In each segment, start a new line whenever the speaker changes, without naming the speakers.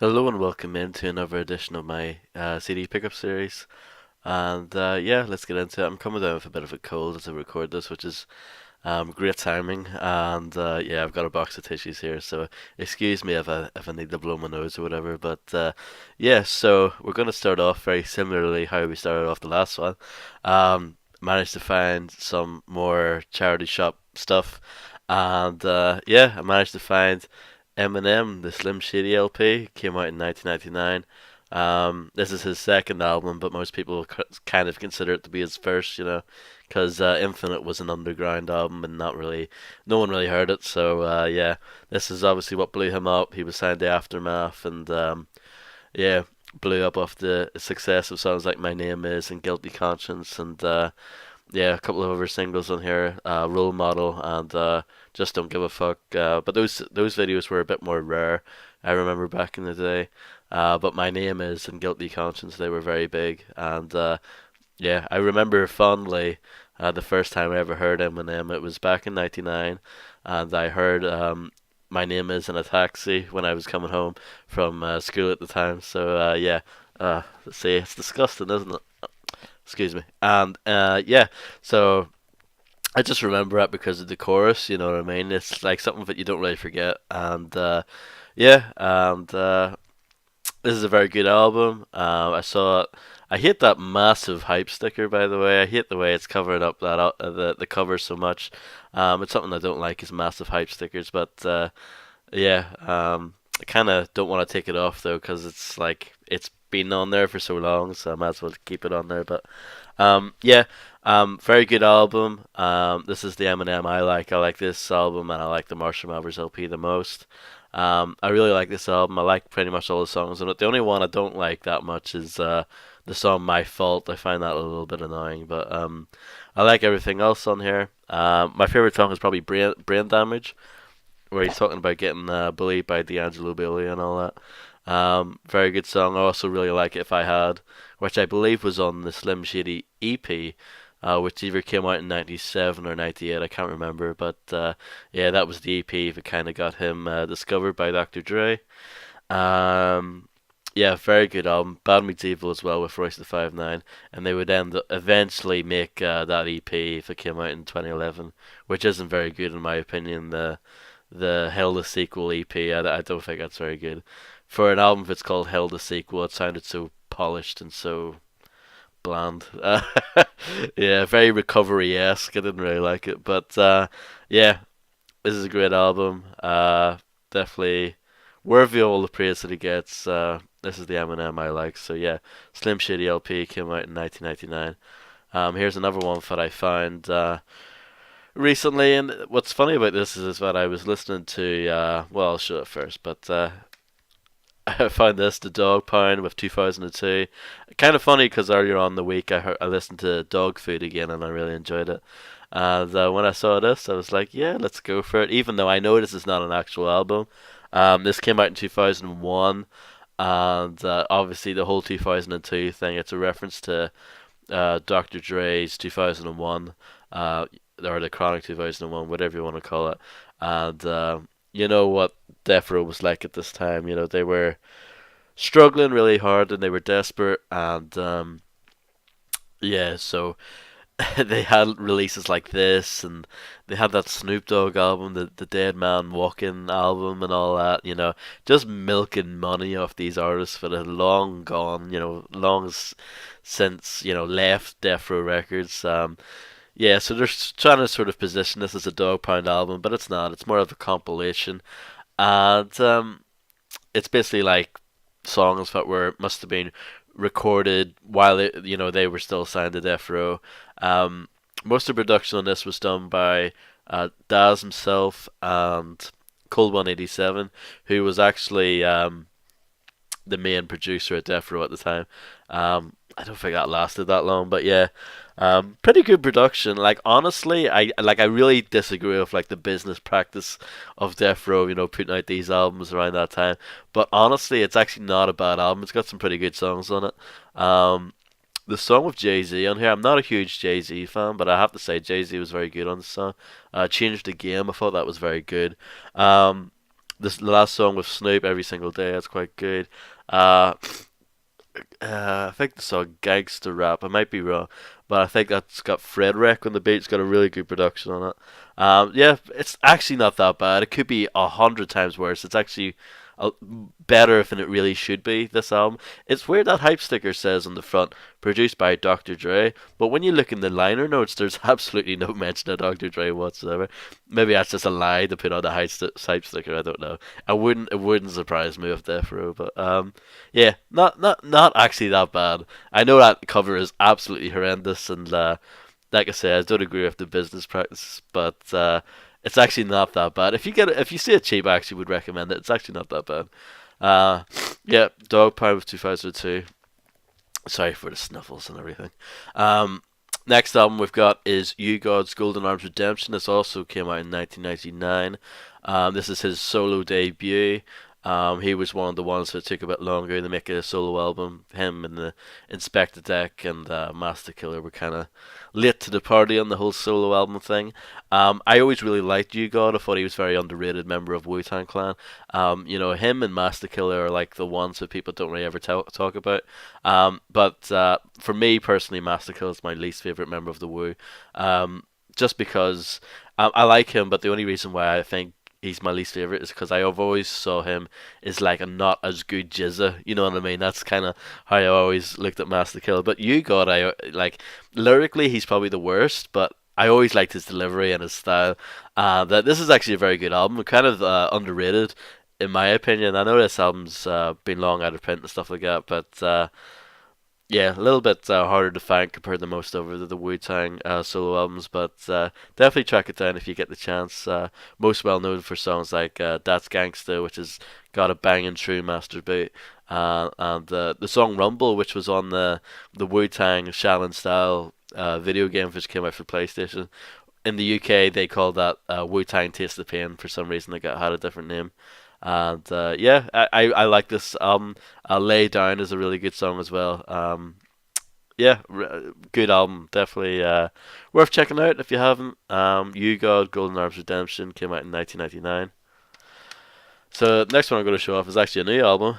Hello and welcome into another edition of my CD pickup series. And yeah, let's get into it. I'm coming down with a bit of a cold as I record this, which is great timing. And yeah, I've got a box of tissues here, so excuse me if I need to blow my nose or whatever. But yeah, so we're going to start off very similarly how we started off the last one. Managed to find some more charity shop stuff, and yeah, I managed to find Eminem, the Slim Shady LP, came out in 1999. This is his second album, but most people kind of consider it to be his first, because Infinite was an underground album and not really, no one really heard it. So yeah, this is obviously what blew him up. He was signed to Aftermath, and yeah, blew up off the success of songs like My Name Is and Guilty Conscience, and yeah, a couple of other singles on here, Role Model and Just Don't Give a Fuck. But those videos were a bit more rare. I remember back in the day. But My Name Is and Guilty Conscience, they were very big. And yeah, I remember fondly the first time I ever heard Eminem. It was back in '99, and I heard My Name Is in a taxi when I was coming home from school at the time. So yeah, see, it's disgusting, isn't it? Excuse me. And yeah, so I just remember it because of the chorus. You know what I mean? It's like something that you don't really forget. And yeah, and this is a very good album. I saw it. I hate that massive hype sticker, by the way. I hate the way it's covering up the cover so much. It's something I don't like is massive hype stickers, but yeah, I kind of don't want to take it off though because it's like it's been on there for so long, so I might as well keep it on there. But yeah, very good album. This is the Eminem I like. I like this album, and I like the Marshall Mathers LP the most. I really like this album. I like pretty much all the songs on it. The only one I don't like that much is the song "My Fault." I find that a little bit annoying, but I like everything else on here. My favorite song is probably "Brain Damage," where he's talking about getting bullied by D'Angelo Bailey and all that. Very good song. I also really like If I Had, which I believe was on the Slim Shady EP, which either came out in '97 or '98. I can't remember, but yeah, that was the EP that kind of got him discovered by Dr. Dre. Um, yeah, very good album. Bad Meets Evil as well with Royce the 5'9", and they would eventually make that EP if it came out in 2011, which isn't very good in my opinion. The Hell the Sequel EP. I don't think that's very good. For an album that's called Hell the Sequel, it sounded so polished and so bland. Yeah, very recovery-esque. I didn't really like it. But yeah, this is a great album. Definitely worthy of all the praise that he gets. This is the Eminem I like. So yeah, Slim Shady LP came out in 1999. Here's another one that I found recently, and what's funny about this is that I was listening to well, I'll show it first, but I found this the Dog Pound with 2002. Kind of funny because earlier on the week I listened to Dog Food again and I really enjoyed it. And when I saw this, I was like, yeah, let's go for it. Even though I know this is not an actual album, this came out in 2001, and obviously the whole 2002 thing. It's a reference to Dr. Dre's 2001, or the Chronic 2001, whatever you want to call it. And you know what Death Row was like at this time. You know, they were struggling really hard and they were desperate. And yeah, so they had releases like this, and they had that Snoop Dogg album, the Dead Man Walking album, and all that. You know, just milking money off these artists that are long gone. You know, since left Death Row Records. Yeah, so they're trying to sort of position this as a Dog Pound album, but it's not. It's more of a compilation, and it's basically like songs that were must have been recorded while they were still signed to Death Row. Most of the production on this was done by Daz himself and Cold 187, who was actually the main producer at Death Row at the time. I don't think that lasted that long, but yeah, pretty good production. Like honestly, I really disagree with like the business practice of Death Row, putting out these albums around that time. But honestly, it's actually not a bad album. It's got some pretty good songs on it. The song with Jay Z on here, I'm not a huge Jay Z fan, but I have to say Jay Z was very good on the song. Changed the Game, I thought that was very good. the last song with Snoop, Every Single Day, that's quite good. Uh, I think the song Gangster Rap. I might be wrong, but I think that's got Frederick on the beat. It's got a really good production on it. Yeah, it's actually not that bad. It could be 100 times worse. It's actually better than it really should be. This album. It's weird that hype sticker says on the front, produced by Dr. Dre, but when you look in the liner notes, there's absolutely no mention of Dr. Dre whatsoever. Maybe that's just a lie to put on the hype sticker. I don't know. It wouldn't surprise me if Death Row, but yeah, not actually that bad. I know that cover is absolutely horrendous, and like I say, I don't agree with the business practices, but it's actually not that bad. If you see it cheap, I actually would recommend it. It's actually not that bad. Uh, yeah, Dog Pound of 2002. Sorry for the snuffles and everything. Um, Next album we've got is You God's Golden Arms Redemption. This also came out in 1999. This is his solo debut. He was one of the ones that took a bit longer to make a solo album. Him and the Inspector Deck and Master Killer were kind of late to the party on the whole solo album thing. I always really liked You God. I thought he was a very underrated member of Wu-Tang Clan. Him and Master Killer are like the ones that people don't really ever talk about. But for me personally, Master Killer is my least favorite member of the Wu. Just because I like him, but the only reason why I think he's my least favorite is because I've always saw him as like a not as good Jizza. You know what I mean? That's kind of how I always looked at Master Killer. But You God, I like lyrically, he's probably the worst, but I always liked his delivery and his style. That this is actually a very good album, kind of underrated in my opinion. I know this album's been long out of print and stuff like that, but yeah, a little bit harder to find compared to most of the Wu-Tang solo albums, but definitely track it down if you get the chance. Most well known for songs like That's Gangsta, which has got a banging true master beat, and the song Rumble, which was on the Wu-Tang Shaolin style video game which came out for PlayStation. In the UK, they called that Wu-Tang Taste of Pain for some reason. Had a different name. And yeah, I like this album. Lay Down is a really good song as well. Yeah, good album. Definitely worth checking out if you haven't. You God, Golden Arms Redemption came out in 1999. So next one I'm going to show off is actually a new album.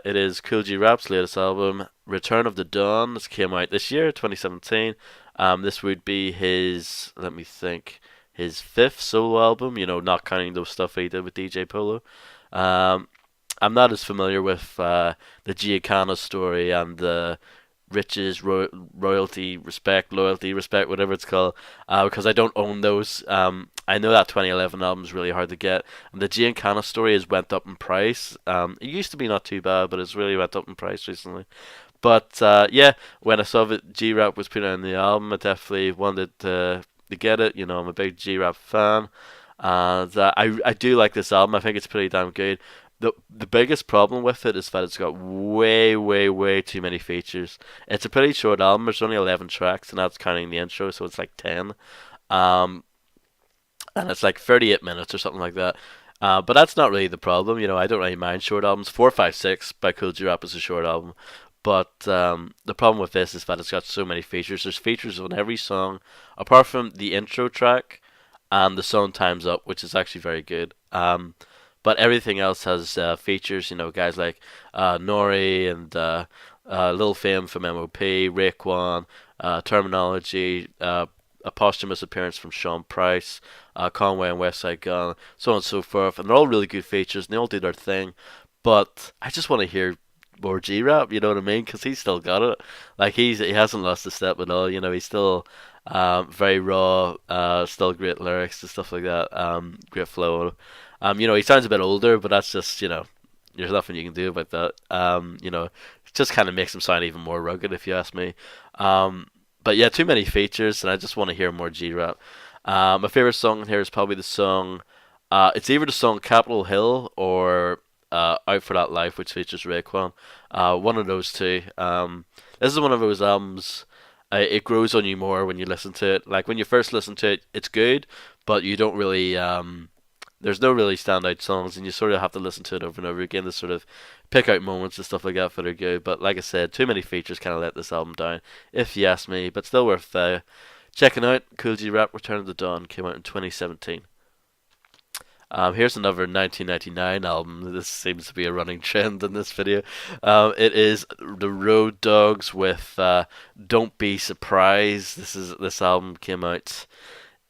It is Kool G Rap's latest album, Return of the Dawn. This came out this year, 2017. This would be his, let me think, his fifth solo album. Not counting those stuff he did with DJ Polo. Um, I'm not as familiar with the Giacano story and the riches, royalty, respect, loyalty, respect, whatever it's called, because I don't own those. I know that 2011 album is really hard to get, and the Giancana story has went up in price. It used to be not too bad, but it's really went up in price recently. But yeah, when I saw that G Rap was putting on the album, I definitely wanted to get it. I'm a big G Rap fan, and I do like this album. I think it's pretty damn good. The biggest problem with it is that it's got way, way, way too many features. It's a pretty short album. There's only 11 tracks, and that's counting the intro, so it's like 10. Um, and it's like 38 minutes or something like that. But that's not really the problem. I don't really mind short albums. 456 by Cool G Rap is a short album. But the problem with this is that it's got so many features. There's features on every song, apart from the intro track and the song Time's Up, which is actually very good. But everything else has features, guys like Nori and Lil Fame from MOP, Raekwon, Terminology, a posthumous appearance from Sean Price, Conway and Westside Gun, so on and so forth. And they're all really good features, and they all do their thing. But I just want to hear more G-Rap, you know what I mean? Because he's still got it. Like, he hasn't lost a step at all, he's still very raw, still great lyrics and stuff like that, great flow. He sounds a bit older, but that's just, there's nothing you can do about that. It just kind of makes him sound even more rugged, if you ask me. But yeah, too many features, and I just want to hear more G-Rap. My favorite song in here is probably the song, it's either the song Capitol Hill or Out for That Life, which features Raekwon. One of those two. This is one of those albums, it grows on you more when you listen to it. Like, when you first listen to it, it's good, but you don't really, there's no really standout songs, and you sort of have to listen to it over and over again to sort of pick out moments and stuff like that that are good. But like I said, too many features kind of let this album down, if you ask me. But still worth checking out. Kool G Rap Return of the Dawn came out in 2017. Here's another 1999 album. This seems to be a running trend in this video. It is the Road Dogs with "Don't Be Surprised." This album came out,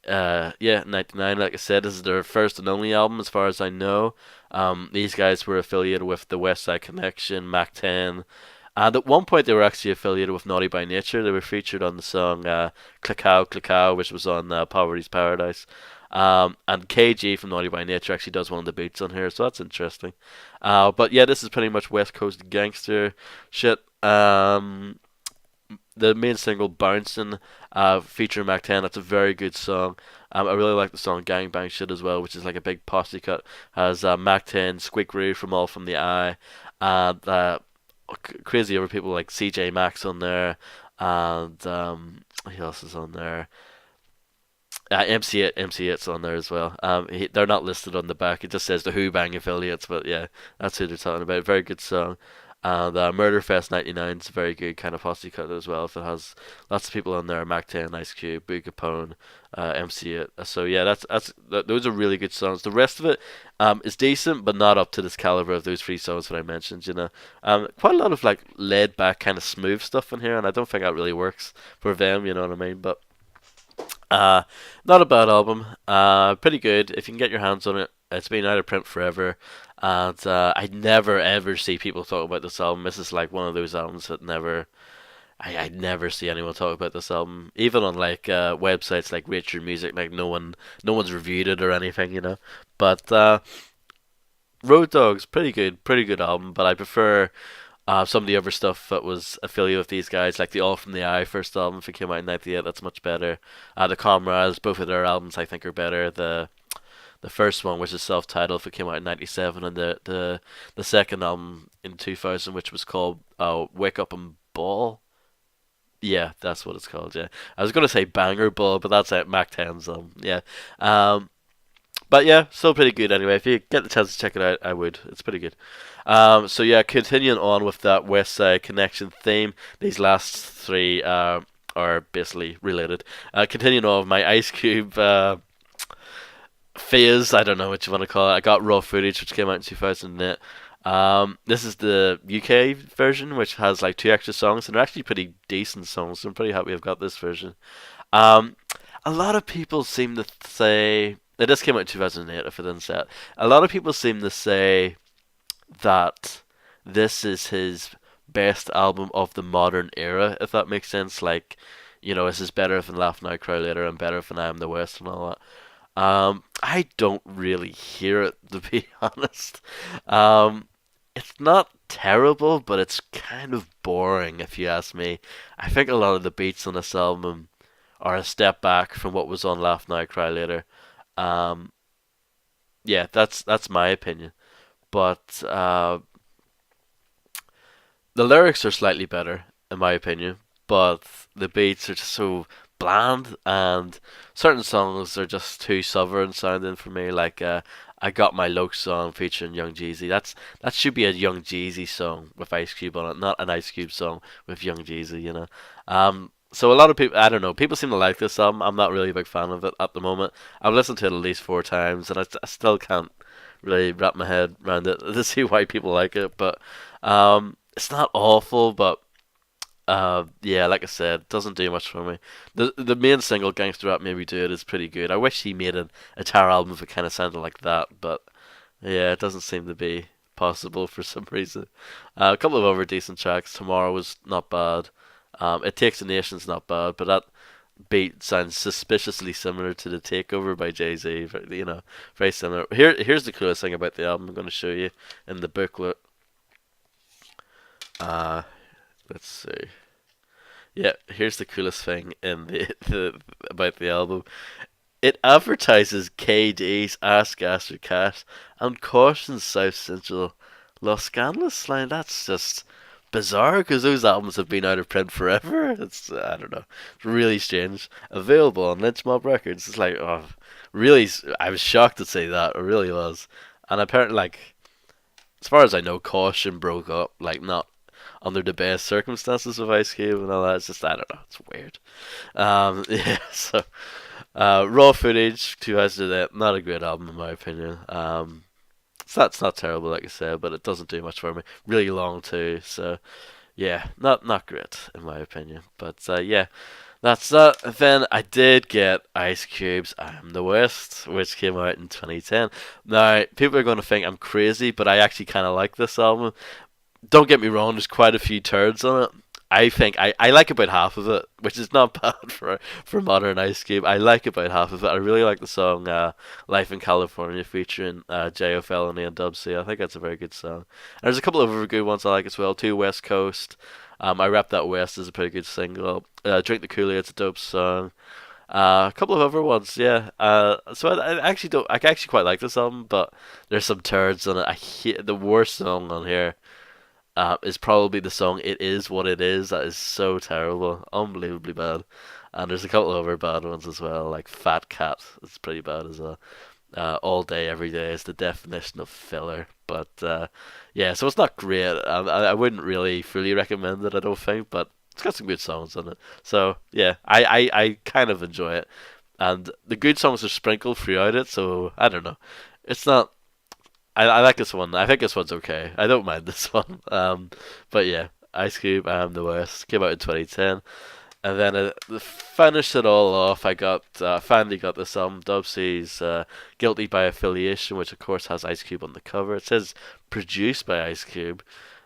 yeah, 99. Like I said, this is their first and only album, as far as I know. These guys were affiliated with the West Side Connection, Mac 10, and at one point they were actually affiliated with Naughty by Nature. They were featured on the song "Click Out," which was on Poverty's Paradise. And KG from Naughty by Nature actually does one of the beats on here, so that's interesting. But yeah, this is pretty much West Coast gangster shit. The main single "Bouncing" featuring Mac 10. That's a very good song. I really like the song "Gang Bang Shit" as well, which is like a big posse cut. Has Mac 10, Squeak Roo from All From the Eye, and crazy other people like CJ Max on there, and who else is on there? MC8's on there as well. They're not listed on the back. It just says the Who Bang affiliates, but yeah, that's who they're talking about. Very good song. And Murderfest 99 is a very good kind of posse cut as well. If it has lots of people on there, Mac 10, Ice Cube, Boo Capone, MC8. So yeah, those are really good songs. The rest of it is decent, but not up to this caliber of those three songs that I mentioned. Quite a lot of like laid back kind of smooth stuff in here, and I don't think that really works for them. You know what I mean? But uh, not a bad album. Pretty good if you can get your hands on it. It's been out of print forever, and I never ever see people talk about this album. This is like one of those albums that I never see anyone talk about this album, even on like websites like Rate Your Music. Like no one's reviewed it or anything, you know. But Road Dogs, pretty good album. But I prefer some of the other stuff that was affiliated with these guys, like the All From the Eye first album, if it came out in '98, that's much better. The Comrades, both of their albums I think are better. The first one, which is self-titled, if it came out in '97, and the second album in 2000, which was called Wake Up and Ball. Yeah, that's what it's called. Yeah, I was gonna say Banger Ball, but that's it. Mac 10's album. Yeah, um, but yeah, still pretty good anyway. If you get the chance to check it out, I would. It's pretty good. So yeah, continuing on with that West Side Connection theme, these last three are basically related. Continuing on with my Ice Cube phase, I don't know what you want to call it. I got raw footage, which came out in 2008. This is the UK version, which has like two extra songs, and they're actually pretty decent songs. So I'm pretty happy I've got this version. Um, a lot of people seem to say this came out in 2008. If I didn't say it, a lot of people seem to say that this is his best album of the modern era, if that makes sense. Like, this is better than Laugh Now Cry Later and better than I Am the West and all that. I don't really hear it, to be honest. Um, it's not terrible, but it's kind of boring if you ask me. I think a lot of the beats on this album are a step back from what was on Laugh Now Cry Later. Um, yeah, that's my opinion. But the lyrics are slightly better, in my opinion, but the beats are just so bland, and certain songs are just too southern sounding for me. Like I Got My Loc song featuring Young Jeezy. That should be a Young Jeezy song with Ice Cube on it, not an Ice Cube song with Young Jeezy. So a lot of people, I don't know, people seem to like this album. I'm not really a big fan of it at the moment. I've listened to it at least four times, and I still can't really wrap my head around it to see why people like it. But it's not awful, but yeah, like I said, doesn't do much for me. The main single, Gangster Rap Made Me Do It, is pretty good. I wish he made a Tar album that kind of sounded like that, but yeah, it doesn't seem to be possible for some reason. A couple of other decent tracks. Tomorrow was not bad. It Takes a Nation's not bad, but that beat sounds suspiciously similar to the Takeover by Jay Z. Very similar. Here's the coolest thing about the album. I'm going to show you in the booklet. Uh, let's see. Yeah, here's the coolest thing in the about the album. It advertises KD's Ass Gas or Cash and cautions South Central Los Scandalous line. That's just bizarre because those albums have been out of print forever. I don't know, it's really strange. Available on Lynch Mob Records. It's like, oh, really, I was shocked to say that. It really was. And apparently, like, as far as I know, Caution broke up, like, not under the best circumstances with Ice Cube and all that. It's just, I don't know, it's weird. Yeah, so Raw Footage 2008, not a great album in my opinion. It's not terrible, like I said, but it doesn't do much for me. Really long too, so yeah, not great in my opinion. But yeah, that's that. Then I did get Ice Cube's "I'm the West," which came out in 2010. Now people are going to think I'm crazy, but I actually kind of like this album. Don't get me wrong, there's quite a few turds on it. I think I like about half of it, which is not bad for modern Ice Cube. I like about half of it. I really like the song "Life in California" featuring J.O. Felony and Dub C. I think that's a very good song. And there's a couple of other good ones I like as well too. West Coast. I Rap That West is a pretty good single. Drink the Kool-Aid's a dope song. A couple of other ones, yeah. So I actually don't. I actually quite like this album, but there's some turds on it. I hate the worst song on here is probably the song "It Is What It Is." That is so terrible, unbelievably bad. And there's a couple of other bad ones as well, like "Fat Cat." It's pretty bad as well. All day, every day is the definition of filler. But yeah, so it's not great. I wouldn't really fully recommend it. I don't think, but it's got some good songs on it. So yeah, I kind of enjoy it, and the good songs are sprinkled throughout it. So I don't know. It's not I like this one. I think this one's okay. I don't mind this one. But yeah, Ice Cube, I'm the Worst came out in 2010, and then to finish it all off, I got finally got this album, Dub C's Guilty by Affiliation, which of course has Ice Cube on the cover. It says produced by Ice Cube.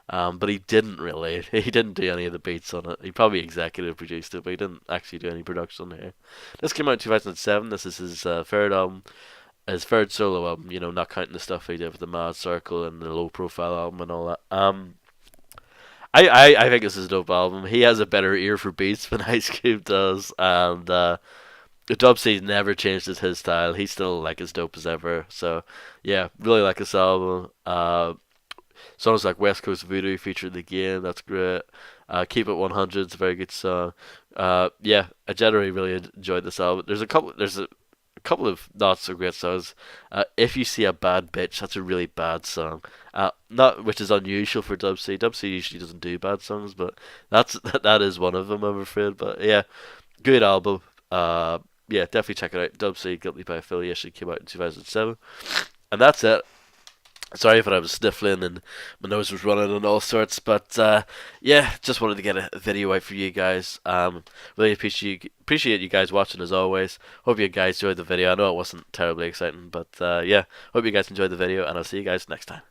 But he didn't really. He didn't do any of the beats on it. He probably executive produced it, but he didn't actually do any production here. This came out in 2007. This is his third album, his third solo album, not counting the stuff he did with the Mad Circle and the low profile album and all that. I think this is a dope album. He has a better ear for beats than Ice Cube does, and the Dub C's never changed his style. He's still like as dope as ever. So yeah, really like this album. Songs like West Coast Voodoo featured again, that's great. Keep It 100 is a very good song. Yeah, I generally really enjoyed this album. There's a couple of not so great songs. If You See a Bad Bitch, that's a really bad song. Not which is unusual for Dub C. Dub C usually doesn't do bad songs, but that is one of them, I'm afraid. But yeah, good album. Yeah, definitely check it out. Dub C, Guilty by Affiliation, came out in 2007, and that's it. Sorry if I was sniffling and my nose was running and all sorts, but yeah, just wanted to get a video out for you guys. Really appreciate you guys watching as always. Hope you guys enjoyed the video. I know it wasn't terribly exciting, but yeah, hope you guys enjoyed the video, and I'll see you guys next time.